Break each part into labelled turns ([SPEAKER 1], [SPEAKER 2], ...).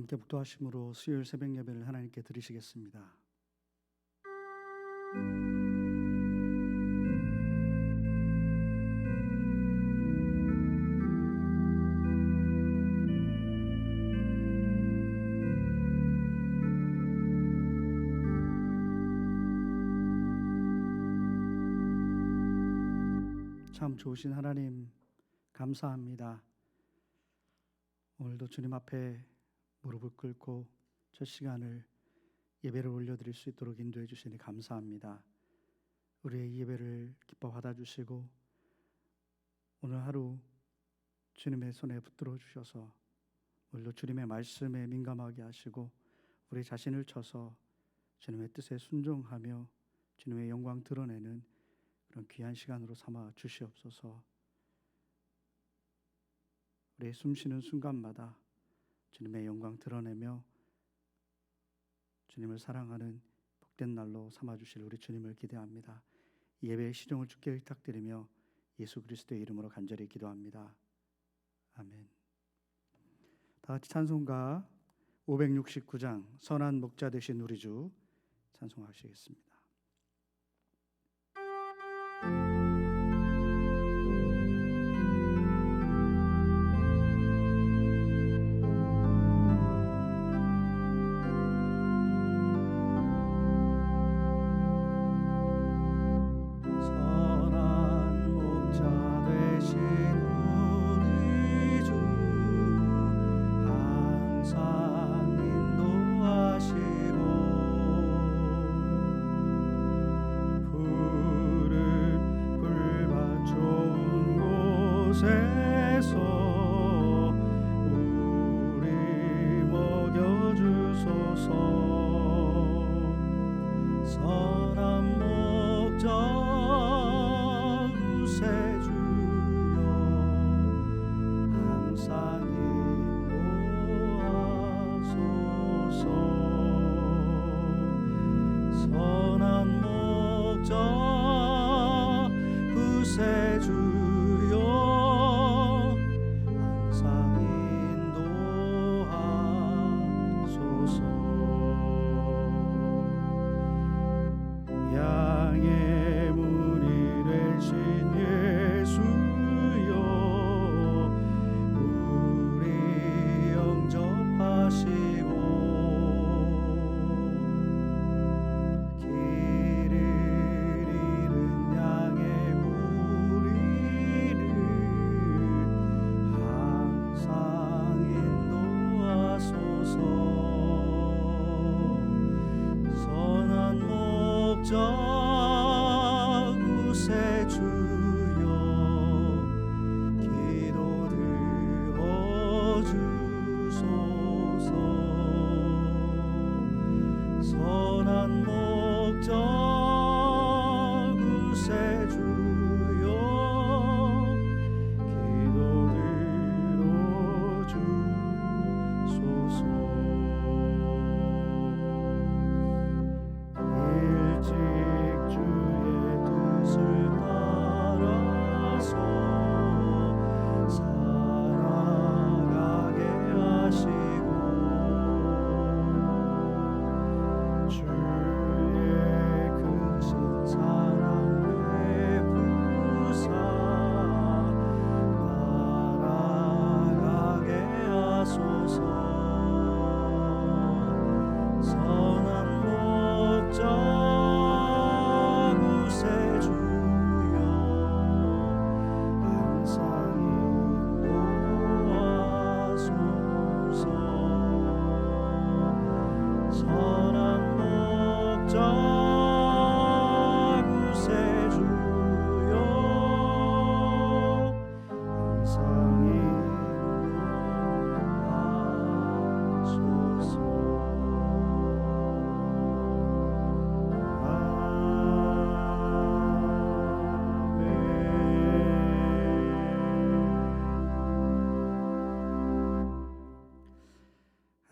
[SPEAKER 1] 함께 북도하심으로 수요일 새벽 예배를 하나님께 드리시겠습니다. 참 좋으신 하나님 감사합니다. 오늘도 주님 앞에 무릎을 꿇고 첫 시간을 예배를 올려드릴 수 있도록 인도해 주시니 감사합니다. 우리의 예배를 기뻐 받아주시고 오늘 하루 주님의 손에 붙들어 주셔서 오늘도 주님의 말씀에 민감하게 하시고 우리 자신을 쳐서 주님의 뜻에 순종하며 주님의 영광 드러내는 그런 귀한 시간으로 삼아 주시옵소서. 우리의 숨쉬는 순간마다 주님의 영광 드러내며 주님을 사랑하는 복된 날로 삼아 주실 우리 주님을 기대합니다. 이 예배의 시종을 주께 의탁드리며 예수 그리스도의 이름으로 간절히 기도합니다. 아멘. 다 같이 찬송가 569장 선한 목자 되신 우리 주 찬송하시겠습니다.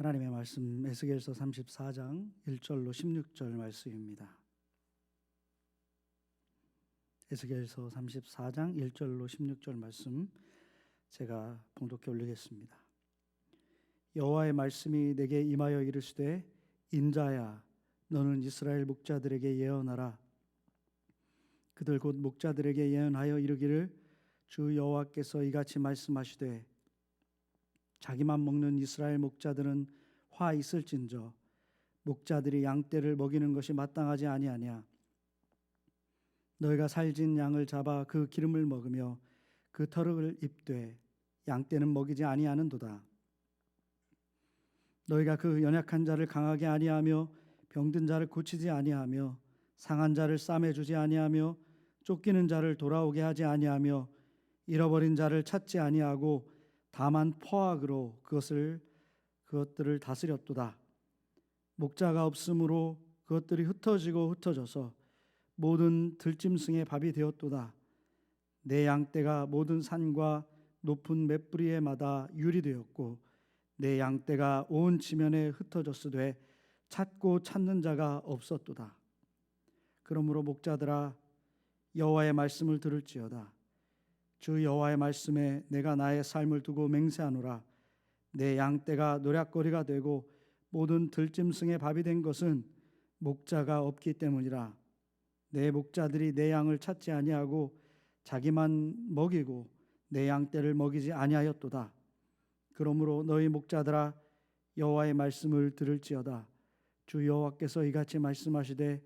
[SPEAKER 1] 하나님의 말씀 에스겔서 34장 1절로 16절 말씀입니다. 에스겔서 34장 1절로 16절 말씀 제가 봉독해 올리겠습니다. 여호와의 말씀이 내게 임하여 이르시되 인자야 너는 이스라엘 목자들에게 예언하라. 그들 곧 목자들에게 예언하여 이르기를 주 여호와께서 이같이 말씀하시되 자기만 먹는 이스라엘 목자들은 화 있을진저 목자들이 양떼를 먹이는 것이 마땅하지 아니하냐. 너희가 살진 양을 잡아 그 기름을 먹으며 그 털을 입되 양떼는 먹이지 아니하는도다. 너희가 그 연약한 자를 강하게 아니하며 병든 자를 고치지 아니하며 상한 자를 싸매주지 아니하며 쫓기는 자를 돌아오게 하지 아니하며 잃어버린 자를 찾지 아니하고 다만 포악으로 그것들을 다스렸도다. 목자가 없으므로 그것들이 흩어지고 흩어져서 모든 들짐승의 밥이 되었도다. 내 양떼가 모든 산과 높은 맷뿌리에마다 유리되었고 내 양떼가 온 지면에 흩어졌으되 찾고 찾는 자가 없었도다. 그러므로 목자들아 여호와의 말씀을 들을지어다. 주 여호와의 말씀에 내가 나의 삶을 두고 맹세하노라. 내 양떼가 노략거리가 되고 모든 들짐승의 밥이 된 것은 목자가 없기 때문이라. 내 목자들이 내 양을 찾지 아니하고 자기만 먹이고 내 양떼를 먹이지 아니하였도다. 그러므로 너희 목자들아 여호와의 말씀을 들을지어다. 주 여호와께서 이같이 말씀하시되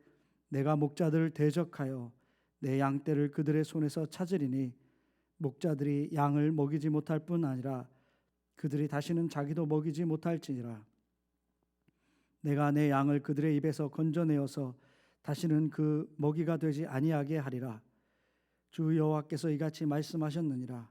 [SPEAKER 1] 내가 목자들을 대적하여 내 양떼를 그들의 손에서 찾으리니 목자들이 양을 먹이지 못할 뿐 아니라 그들이 다시는 자기도 먹이지 못할지니라. 내가 내 양을 그들의 입에서 건져내어서 다시는 그 먹이가 되지 아니하게 하리라. 주 여호와께서 이같이 말씀하셨느니라.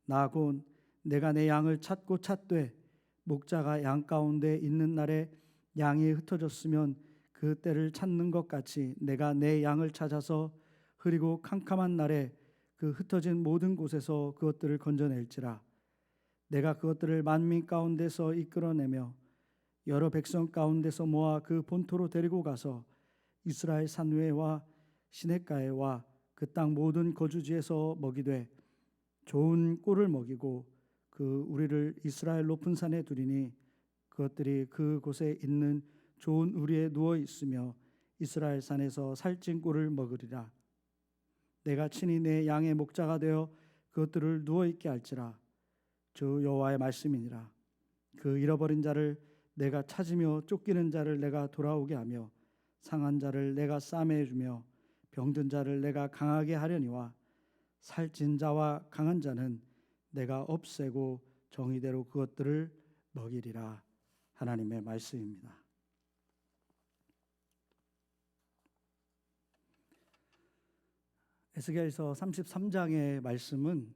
[SPEAKER 1] 나 곧 내가 내 양을 찾고 찾되 목자가 양 가운데 있는 날에 양이 흩어졌으면 그 때를 찾는 것 같이 내가 내 양을 찾아서 흐리고 캄캄한 날에 그 흩어진 모든 곳에서 그것들을 건져낼지라. 내가 그것들을 만민 가운데서 이끌어내며 여러 백성 가운데서 모아 그 본토로 데리고 가서 이스라엘 산위에와 시냇가에와 그 땅 모든 거주지에서 먹이되 좋은 꿀을 먹이고 그 우리를 이스라엘 높은 산에 두리니 그것들이 그곳에 있는 좋은 우리에 누워 있으며 이스라엘 산에서 살찐 꿀을 먹으리라. 내가 친히 내 양의 목자가 되어 그것들을 누워 있게 할지라. 주 여호와의 말씀이니라. 그 잃어버린 자를 내가 찾으며 쫓기는 자를 내가 돌아오게 하며 상한 자를 내가 싸매해 주며 병든 자를 내가 강하게 하려니와 살찐 자와 강한 자는 내가 없애고 정의대로 그것들을 먹이리라. 하나님의 말씀입니다. 에스겔서 33장의 말씀은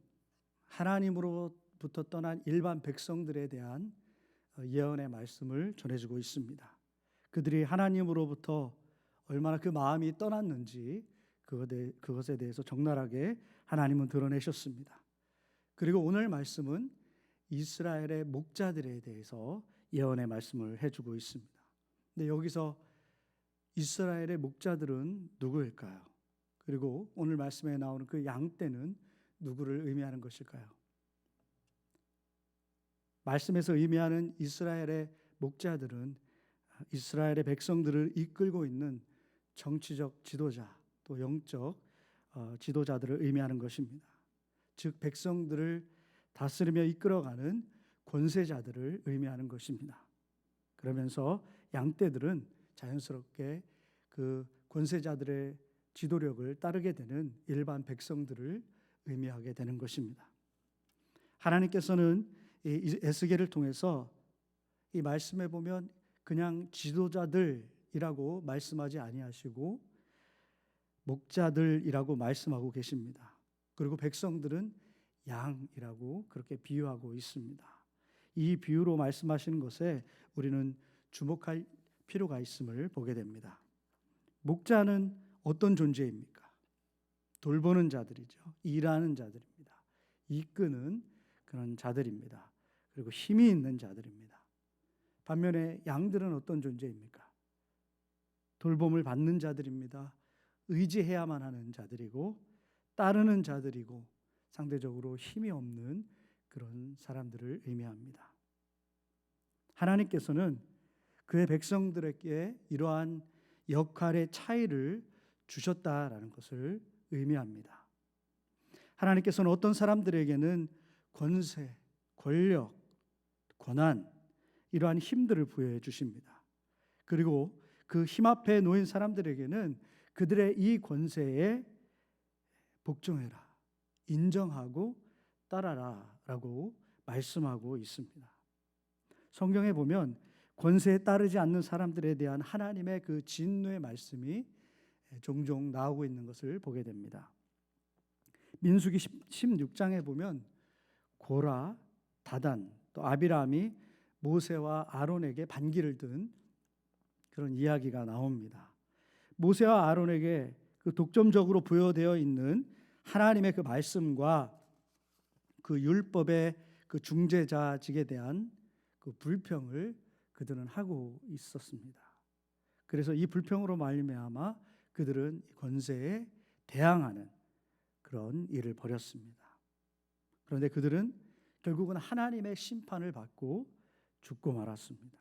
[SPEAKER 1] 하나님으로부터 떠난 일반 백성들에 대한 예언의 말씀을 전해주고 있습니다. 그들이 하나님으로부터 얼마나 그 마음이 떠났는지 그것에 대해서 적나라하게 하나님은 드러내셨습니다. 그리고 오늘 말씀은 이스라엘의 목자들에 대해서 예언의 말씀을 해주고 있습니다. 근데 여기서 이스라엘의 목자들은 누구일까요? 그리고 오늘 말씀에 나오는 그 양떼는 누구를 의미하는 것일까요? 말씀에서 의미하는 이스라엘의 목자들은 이스라엘의 백성들을 이끌고 있는 정치적 지도자 또 영적 지도자들을 의미하는 것입니다. 즉 백성들을 다스리며 이끌어가는 권세자들을 의미하는 것입니다. 그러면서 양떼들은 자연스럽게 그 권세자들의 지도력을 따르게 되는 일반 백성들을 의미하게 되는 것입니다. 하나님께서는 이 에스겔을 통해서 이 말씀에 보면 그냥 지도자들이라고 말씀하지 아니하시고 목자들이라고 말씀하고 계십니다. 그리고 백성들은 양이라고 그렇게 비유하고 있습니다. 이 비유로 말씀하시는 것에 우리는 주목할 필요가 있음을 보게 됩니다. 목자는 어떤 존재입니까? 돌보는 자들이죠. 일하는 자들입니다. 이끄는 그런 자들입니다. 그리고 힘이 있는 자들입니다. 반면에 양들은 어떤 존재입니까? 돌봄을 받는 자들입니다. 의지해야만 하는 자들이고 따르는 자들이고 상대적으로 힘이 없는 그런 사람들을 의미합니다. 하나님께서는 그의 백성들에게 이러한 역할의 차이를 주셨다라는 것을 의미합니다. 하나님께서는 어떤 사람들에게는 권세, 권력, 권한, 이러한 힘들을 부여해 주십니다. 그리고 그 힘 앞에 놓인 사람들에게는 그들의 이 권세에 복종해라, 인정하고 따라라 라고 말씀하고 있습니다. 성경에 보면 권세에 따르지 않는 사람들에 대한 하나님의 그 진노의 말씀이 종종 나오고 있는 것을 보게 됩니다. 민수기 16장에 보면 고라, 다단, 또 아비람이 모세와 아론에게 반기를 든 그런 이야기가 나옵니다. 모세와 아론에게 그 독점적으로 부여되어 있는 하나님의 그 말씀과 그 율법의 그 중재자직에 대한 그 불평을 그들은 하고 있었습니다. 그래서 이 불평으로 말미암아 그들은 권세에 대항하는 그런 일을 벌였습니다. 그런데 그들은 결국은 하나님의 심판을 받고 죽고 말았습니다.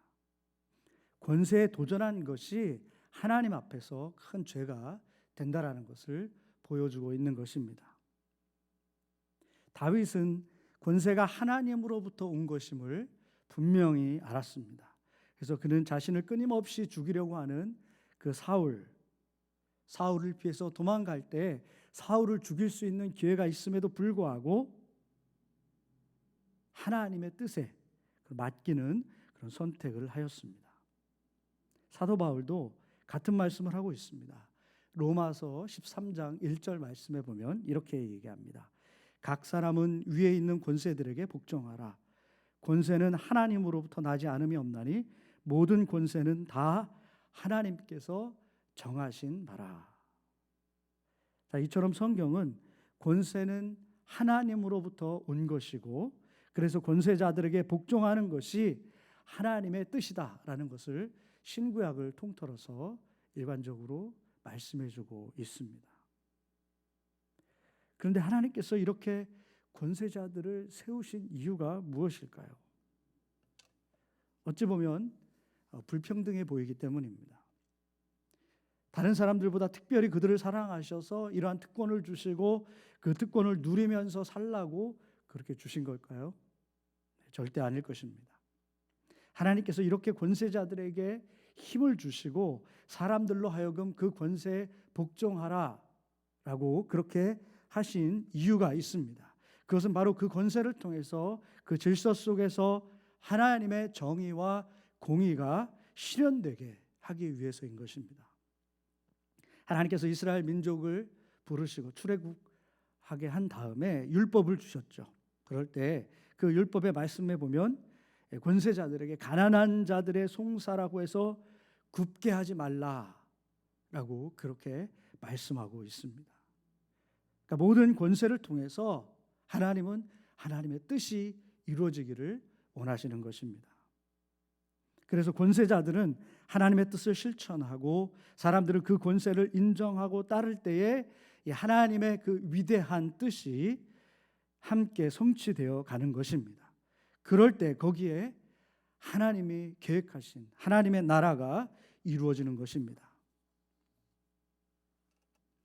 [SPEAKER 1] 권세에 도전한 것이 하나님 앞에서 큰 죄가 된다라는 것을 보여주고 있는 것입니다. 다윗은 권세가 하나님으로부터 온 것임을 분명히 알았습니다. 그래서 그는 자신을 끊임없이 죽이려고 하는 그 사울을 피해서 도망갈 때 사울을 죽일 수 있는 기회가 있음에도 불구하고 하나님의 뜻에 맡기는 그런 선택을 하였습니다. 사도 바울도 같은 말씀을 하고 있습니다. 로마서 13장 1절 말씀에 보면 이렇게 얘기합니다. 각 사람은 위에 있는 권세들에게 복종하라. 권세는 하나님으로부터 나지 않음이 없나니 모든 권세는 다 하나님께서 정하신 바라. 자, 이처럼 성경은 권세는 하나님으로부터 온 것이고 그래서 권세자들에게 복종하는 것이 하나님의 뜻이다라는 것을 신구약을 통틀어서 일반적으로 말씀해주고 있습니다. 그런데 하나님께서 이렇게 권세자들을 세우신 이유가 무엇일까요? 어찌 보면 불평등해 보이기 때문입니다. 다른 사람들보다 특별히 그들을 사랑하셔서 이러한 특권을 주시고 그 특권을 누리면서 살라고 그렇게 주신 걸까요? 절대 아닐 것입니다. 하나님께서 이렇게 권세자들에게 힘을 주시고 사람들로 하여금 그 권세에 복종하라 라고 그렇게 하신 이유가 있습니다. 그것은 바로 그 권세를 통해서 그 질서 속에서 하나님의 정의와 공의가 실현되게 하기 위해서인 것입니다. 하나님께서 이스라엘 민족을 부르시고 출애굽하게 한 다음에 율법을 주셨죠. 그럴 때 그 율법의 말씀에 보면 권세자들에게 가난한 자들의 송사라고 해서 굽게 하지 말라라고 그렇게 말씀하고 있습니다. 그러니까 모든 권세를 통해서 하나님은 하나님의 뜻이 이루어지기를 원하시는 것입니다. 그래서 권세자들은 하나님의 뜻을 실천하고 사람들은 그 권세를 인정하고 따를 때에 하나님의 그 위대한 뜻이 함께 성취되어 가는 것입니다. 그럴 때 거기에 하나님이 계획하신 하나님의 나라가 이루어지는 것입니다.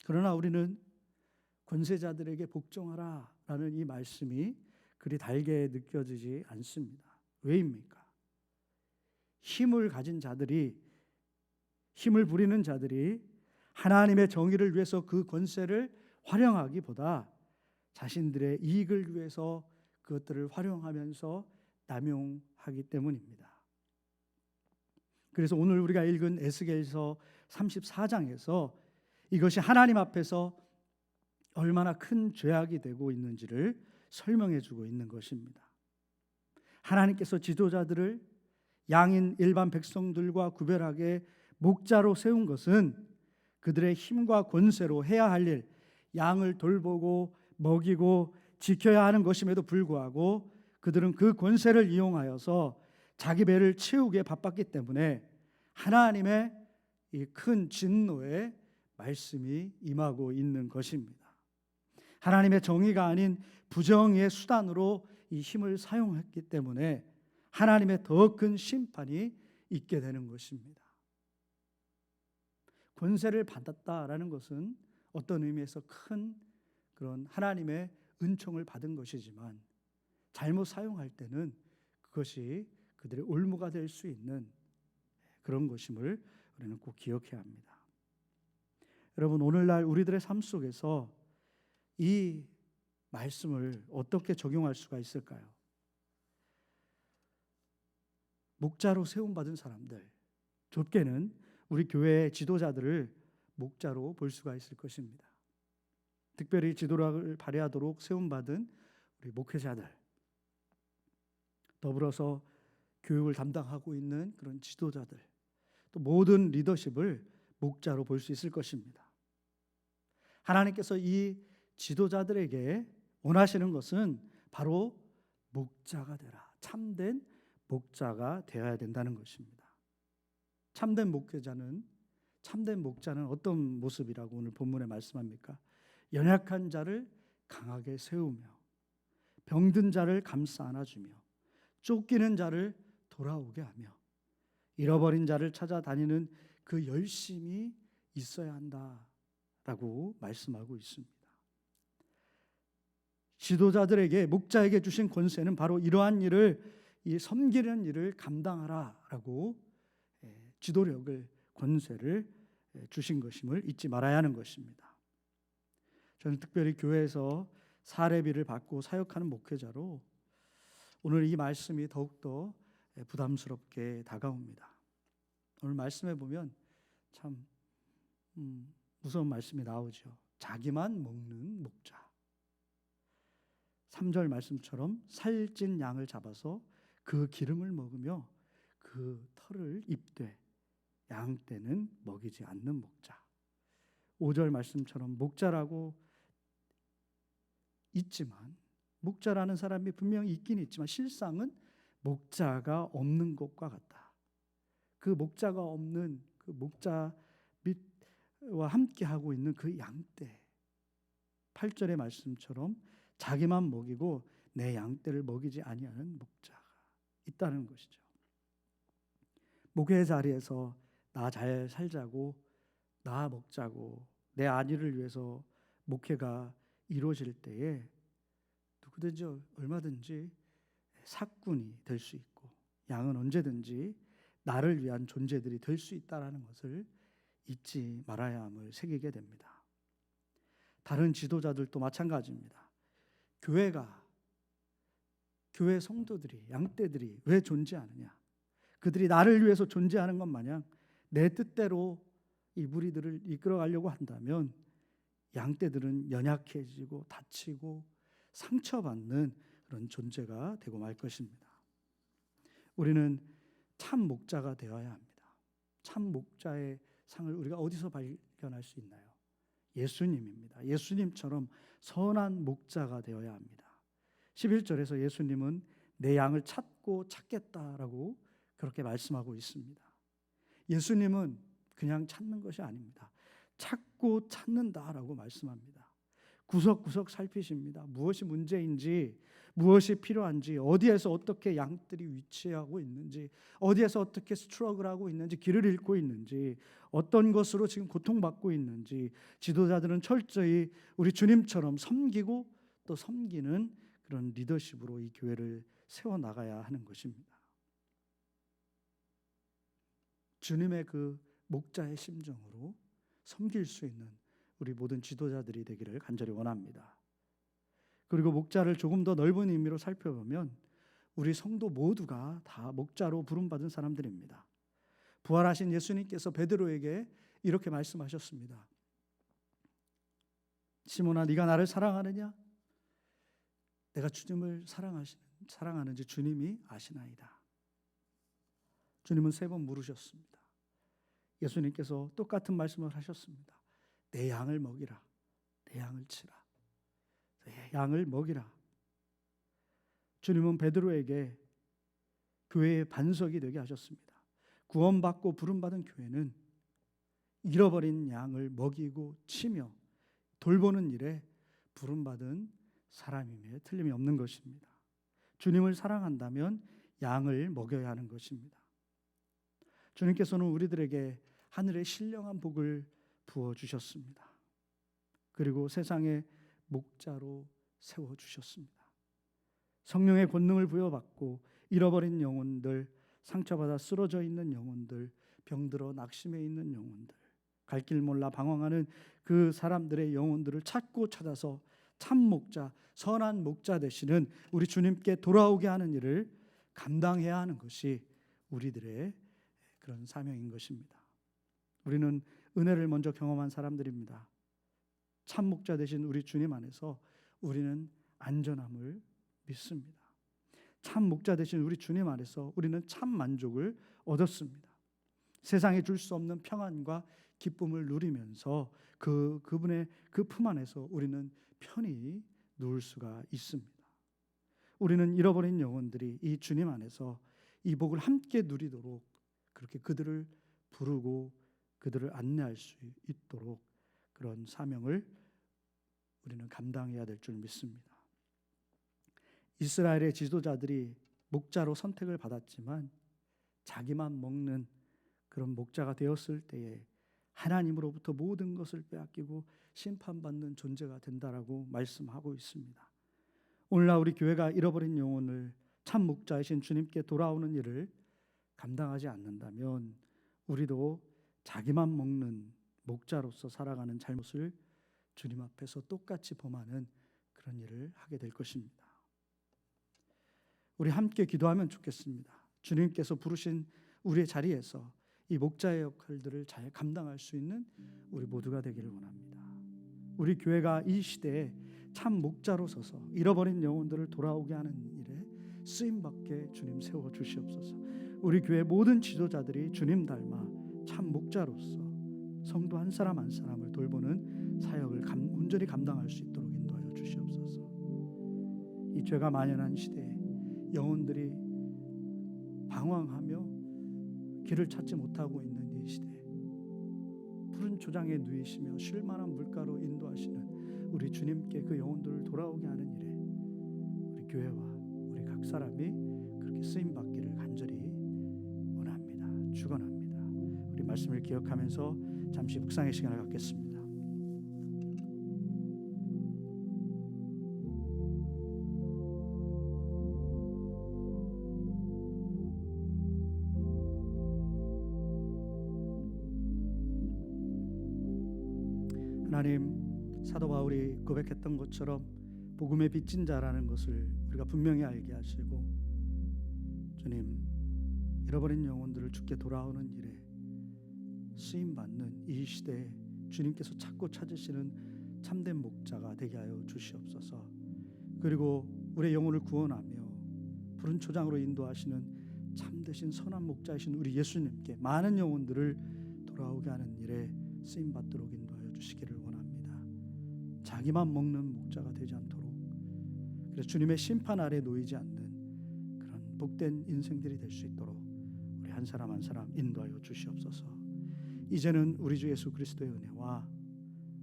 [SPEAKER 1] 그러나 우리는 권세자들에게 복종하라 라는 이 말씀이 그리 달게 느껴지지 않습니다. 왜입니까? 힘을 가진 자들이, 힘을 부리는 자들이 하나님의 정의를 위해서 그 권세를 활용하기보다 자신들의 이익을 위해서 그것들을 활용하면서 남용하기 때문입니다. 그래서 오늘 우리가 읽은 에스겔서 34장에서 이것이 하나님 앞에서 얼마나 큰 죄악이 되고 있는지를 설명해 주고 있는 것입니다. 하나님께서 지도자들을 양인 일반 백성들과 구별하게 목자로 세운 것은 그들의 힘과 권세로 해야 할 일, 양을 돌보고 먹이고 지켜야 하는 것임에도 불구하고 그들은 그 권세를 이용하여서 자기 배를 채우기에 바빴기 때문에 하나님의 이 큰 진노의 말씀이 임하고 있는 것입니다. 하나님의 정의가 아닌 부정의의 수단으로 이 힘을 사용했기 때문에 하나님의 더 큰 심판이 있게 되는 것입니다. 권세를 받았다라는 것은 어떤 의미에서 큰 그런 하나님의 은총을 받은 것이지만 잘못 사용할 때는 그것이 그들의 올무가 될 수 있는 그런 것임을 우리는 꼭 기억해야 합니다. 여러분, 오늘날 우리들의 삶 속에서 이 말씀을 어떻게 적용할 수가 있을까요? 목자로 세움받은 사람들, 좁게는 우리 교회의 지도자들을 목자로 볼 수가 있을 것입니다. 특별히 지도력을 발휘하도록 세움받은 우리 목회자들, 더불어서 교육을 담당하고 있는 그런 지도자들, 또 모든 리더십을 목자로 볼 수 있을 것입니다. 하나님께서 이 지도자들에게 원하시는 것은 바로 목자가 되라, 참된 목자가 되어야 된다는 것입니다. 참된 목자는 어떤 모습이라고 오늘 본문에 말씀합니까? 연약한 자를 강하게 세우며 병든 자를 감싸 안아주며 쫓기는 자를 돌아오게 하며 잃어버린 자를 찾아다니는 그 열심이 있어야 한다라고 말씀하고 있습니다. 지도자들에게, 목자에게 주신 권세는 바로 이러한 일을, 이 섬기는 일을 감당하라라고 지도력을, 권세를 주신 것임을 잊지 말아야 하는 것입니다. 저는 특별히 교회에서 사례비를 받고 사역하는 목회자로 오늘 이 말씀이 더욱더 부담스럽게 다가옵니다. 오늘 말씀에 보면 참 무서운 말씀이 나오죠. 자기만 먹는 목자. 3절 말씀처럼 살찐 양을 잡아서 그 기름을 먹으며 그 털을 입되 양떼는 먹이지 않는 목자. 5절 말씀처럼 목자라고 있지만, 목자라는 사람이 분명히 있긴 있지만 실상은 목자가 없는 것과 같다. 그 목자가 없는, 그 목자 밑과 함께 하고 있는 그 양떼, 8절의 말씀처럼 자기만 먹이고 내 양떼를 먹이지 아니하는 목자가 있다는 것이죠. 목회 자리에서 나 잘 살자고, 나 먹자고, 내 안위를 위해서 목회가 이루어질 때에 누구든지 얼마든지 사꾼이 될 수 있고, 양은 언제든지 나를 위한 존재들이 될 수 있다는 것을 잊지 말아야 함을 새기게 됩니다. 다른 지도자들도 마찬가지입니다. 교회 성도들이, 양떼들이 왜 존재하느냐? 그들이 나를 위해서 존재하는 것 마냥 내 뜻대로 이 무리들을 이끌어가려고 한다면 양떼들은 연약해지고 다치고 상처받는 그런 존재가 되고 말 것입니다. 우리는 참 목자가 되어야 합니다. 참 목자의 상을 우리가 어디서 발견할 수 있나요? 예수님입니다. 예수님처럼 선한 목자가 되어야 합니다. 11절에서 예수님은 내 양을 찾고 찾겠다라고 그렇게 말씀하고 있습니다. 예수님은 그냥 찾는 것이 아닙니다. 찾고 찾는다라고 말씀합니다. 구석구석 살피십니다. 무엇이 문제인지, 무엇이 필요한지, 어디에서 어떻게 양들이 위치하고 있는지, 어디에서 어떻게 스트러글하고 있는지, 길을 잃고 있는지, 어떤 것으로 지금 고통받고 있는지 지도자들은 철저히 우리 주님처럼 섬기고 또 섬기는 그런 리더십으로 이 교회를 세워나가야 하는 것입니다. 주님의 그 목자의 심정으로 섬길 수 있는 우리 모든 지도자들이 되기를 간절히 원합니다. 그리고 목자를 조금 더 넓은 의미로 살펴보면 우리 성도 모두가 다 목자로 부름받은 사람들입니다. 부활하신 예수님께서 베드로에게 이렇게 말씀하셨습니다. 시몬아, 네가 나를 사랑하느냐? 내가 주님을 사랑하는지 주님이 아시나이다. 주님은 3번 물으셨습니다. 예수님께서 똑같은 말씀을 하셨습니다. 내 양을 먹이라. 내 양을 치라. 내 양을 먹이라. 주님은 베드로에게 교회의 반석이 되게 하셨습니다. 구원받고 부름받은 교회는 잃어버린 양을 먹이고 치며 돌보는 일에 부름받은 사람임에 틀림이 없는 것입니다. 주님을 사랑한다면 양을 먹여야 하는 것입니다. 주님께서는 우리들에게 하늘의 신령한 복을 부어주셨습니다. 그리고 세상의 목자로 세워주셨습니다. 성령의 권능을 부여받고 잃어버린 영혼들, 상처받아 쓰러져 있는 영혼들, 병들어 낙심해 있는 영혼들, 갈 길 몰라 방황하는 그 사람들의 영혼들을 찾고 찾아서 참 목자, 선한 목자 되시는 우리 주님께 돌아오게 하는 일을 감당해야 하는 것이 우리들의 그런 사명인 것입니다. 우리는 은혜를 먼저 경험한 사람들입니다. 참 목자 되신 우리 주님 안에서 우리는 안전함을 믿습니다. 참 목자 되신 우리 주님 안에서 우리는 참 만족을 얻었습니다. 세상에 줄 수 없는 평안과 기쁨을 누리면서 그분의 그 품 안에서 우리는 편히 누울 수가 있습니다. 우리는 잃어버린 영혼들이 이 주님 안에서 이 복을 함께 누리도록 그렇게 그들을 부르고 그들을 안내할 수 있도록 그런 사명을 우리는 감당해야 될 줄 믿습니다. 이스라엘의 지도자들이 목자로 선택을 받았지만 자기만 먹는 그런 목자가 되었을 때에 하나님으로부터 모든 것을 빼앗기고 심판받는 존재가 된다라고 말씀하고 있습니다. 오늘날 우리 교회가 잃어버린 영혼을 참 목자이신 주님께 돌아오는 일을 감당하지 않는다면 우리도 자기만 먹는 목자로서 살아가는 잘못을 주님 앞에서 똑같이 범하는 그런 일을 하게 될 것입니다. 우리 함께 기도하면 좋겠습니다. 주님께서 부르신 우리의 자리에서 이 목자의 역할들을 잘 감당할 수 있는 우리 모두가 되기를 원합니다. 우리 교회가 이 시대에 참 목자로 서서 잃어버린 영혼들을 돌아오게 하는 일에 쓰임받게 주님 세워주시옵소서. 우리 교회 모든 지도자들이 주님 닮아 참 목자로서 성도 한 사람 한 사람을 돌보는 사역을 온전히 감당할 수 있도록 인도하여 주시옵소서. 이 죄가 만연한 시대에 영혼들이 방황하며 길을 찾지 못하고 있는 이 시대에 푸른 초장에 누이시며 쉴만한 물가로 인도하시는 우리 주님께 그 영혼들을 돌아오게 하는 일에 우리 교회와 우리 각 사람이 그렇게 쓰임받기를 간절히 원합니다. 축원합니다. 우리 말씀을 기억하면서 잠시 묵상의 시간을 갖겠습니다. 하나님, 사도 바울이 고백했던 것처럼 복음의 빚진 자라는 것을 우리가 분명히 알게 하시고 주님, 잃어버린 영혼들을 주께 돌아오는 일에 쓰임받는 이 시대에 주님께서 찾고 찾으시는 참된 목자가 되게 하여 주시옵소서. 그리고 우리의 영혼을 구원하며 푸른 초장으로 인도하시는 참되신 선한 목자이신 우리 예수님께 많은 영혼들을 돌아오게 하는 일에 쓰임받도록 인도하여 주시기를 원합니다. 자기만 먹는 목자가 되지 않도록, 그래서 주님의 심판 아래 놓이지 않는 그런 복된 인생들이 될 수 있도록 우리 한 사람 한 사람 인도하여 주시옵소서. 이제는 우리 주 예수 그리스도의 은혜와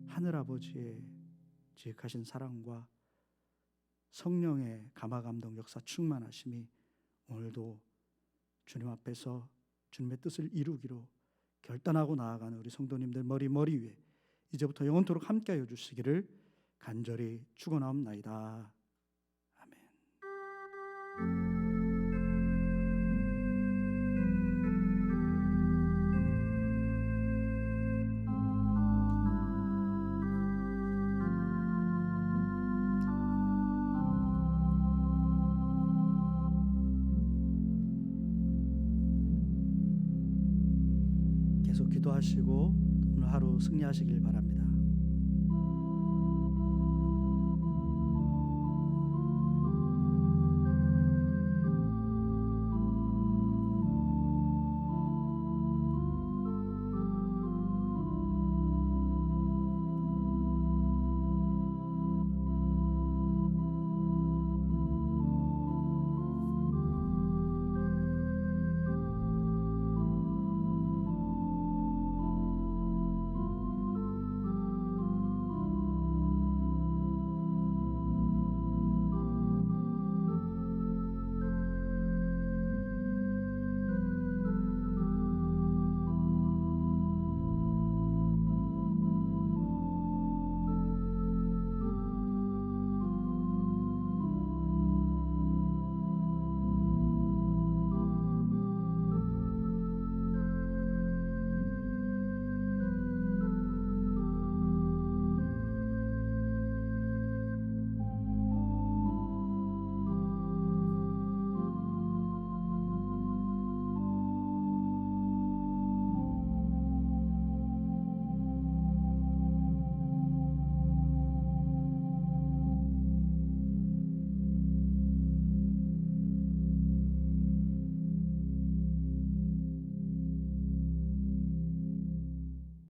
[SPEAKER 1] 하늘아버지의 지극하신 사랑과 성령의 감화감동 역사 충만하심이 오늘도 주님 앞에서 주님의 뜻을 이루기로 결단하고 나아가는 우리 성도님들 머리 위에 이제부터 영원토록 함께하여 주시기를 간절히 축원하옵나이다. 아멘. 계속 기도하시고 오늘 하루 승리하시길 바랍니다.